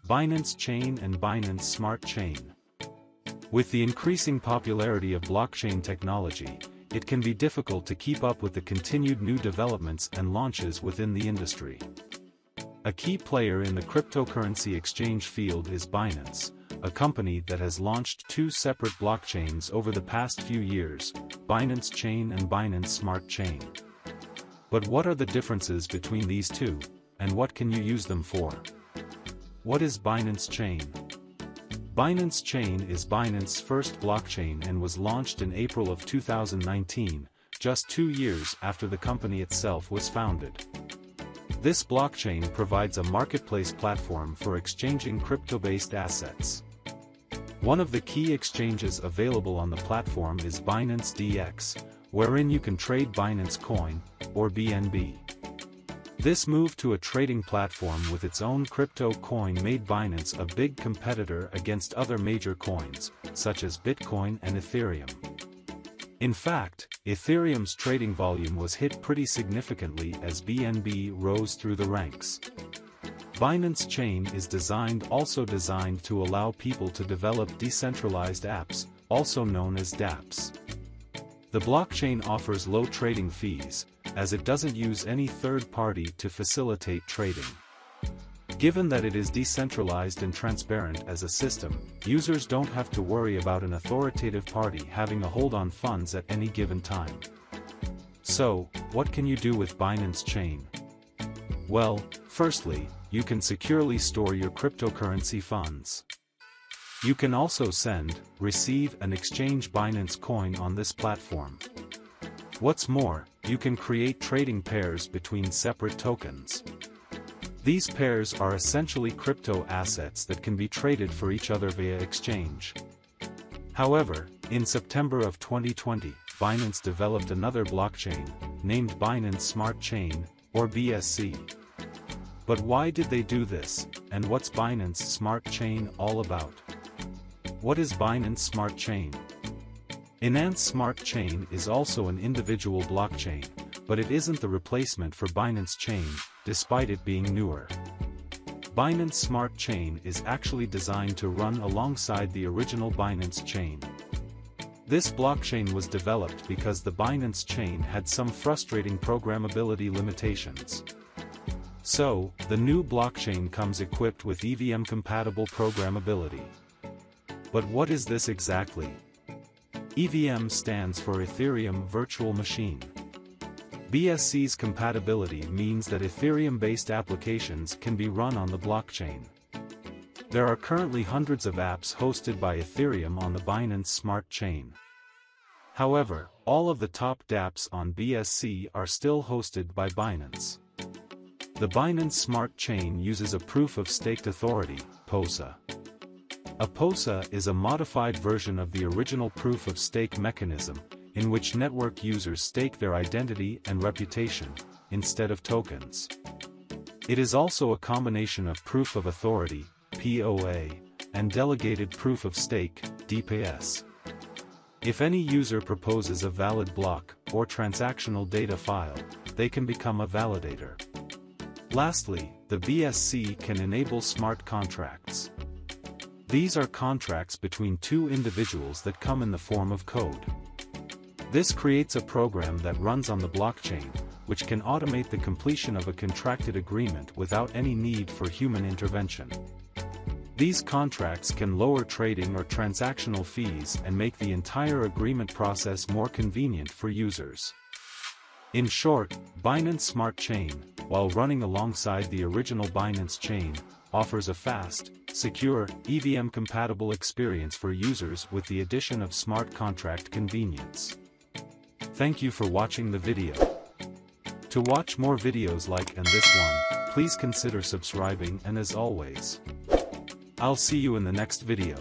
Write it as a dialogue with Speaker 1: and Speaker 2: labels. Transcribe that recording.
Speaker 1: Binancechain and Binance Smartchain. With the increasing popularity of blockchain technology, it can be difficult to keep up with the continued new developments and launches within the industry. A key player in the cryptocurrency exchange field is Binance, a company that has launched two separate blockchains over the past few years, Binancechain and Binance Smartchain. But what are the differences between these two, and what can you use them for? What is Binancechain? Binancechain is Binance's first blockchain and was launched in April of 2019, just 2 years after the company itself was founded. This blockchain provides a marketplace platform for exchanging crypto-based assets. One of the key exchanges available on the platform is Binance DX, wherein you can trade Binance Coin, or BNB. This move to a trading platform with its own crypto coin made Binance a big competitor against other major coins, such as Bitcoin and Ethereum. In fact, Ethereum's trading volume was hit pretty significantly as BNB rose through the ranks. Binancechain is also designed to allow people to develop decentralized apps, also known as dApps. The blockchain offers low trading fees, as it doesn't use any third party to facilitate trading. Given that it is decentralized and transparent as a system, users don't have to worry about an authoritative party having a hold on funds at any given time. So, what can you do with Binancechain? Well, firstly, you can securely store your cryptocurrency funds. You can also send, receive and exchange Binance Coin on this platform. What's more, you can create trading pairs between separate tokens. These pairs are essentially crypto assets that can be traded for each other via exchange. However, in September of 2020, Binance developed another blockchain, named Binance Smartchain, or BSC. But why did they do this, and what's Binance Smartchain all about? What is Binance Smartchain? Binance Smartchain is also an individual blockchain, but it isn't the replacement for Binancechain, despite it being newer. Binance Smartchain is actually designed to run alongside the original Binance chain. This blockchain was developed because the Binance chain had some frustrating programmability limitations. So, the new blockchain comes equipped with EVM-compatible programmability. But what is this exactly? EVM stands for Ethereum Virtual Machine. BSC's compatibility means that Ethereum-based applications can be run on the blockchain. There are currently hundreds of apps hosted by Ethereum on the Binance Smart Chain. However, all of the top dApps on BSC are still hosted by Binance. The Binance Smart Chain uses a proof-of-stake authority, POSA. A POSA is a modified version of the original proof-of-stake mechanism, in which network users stake their identity and reputation, instead of tokens. It is also a combination of proof of authority, POA, and delegated proof of stake, DPS. If any user proposes a valid block, or transactional data file, they can become a validator. Lastly, the BSC can enable smart contracts. These are contracts between two individuals that come in the form of code. This creates a program that runs on the blockchain, which can automate the completion of a contracted agreement without any need for human intervention. These contracts can lower trading or transactional fees and make the entire agreement process more convenient for users. In short, Binance Smart Chain, while running alongside the original Binance chain, offers a fast, secure, EVM-compatible experience for users with the addition of smart contract convenience. Thank you for watching the video. To watch more videos like this one, please consider subscribing, and as always, I'll see you in the next video.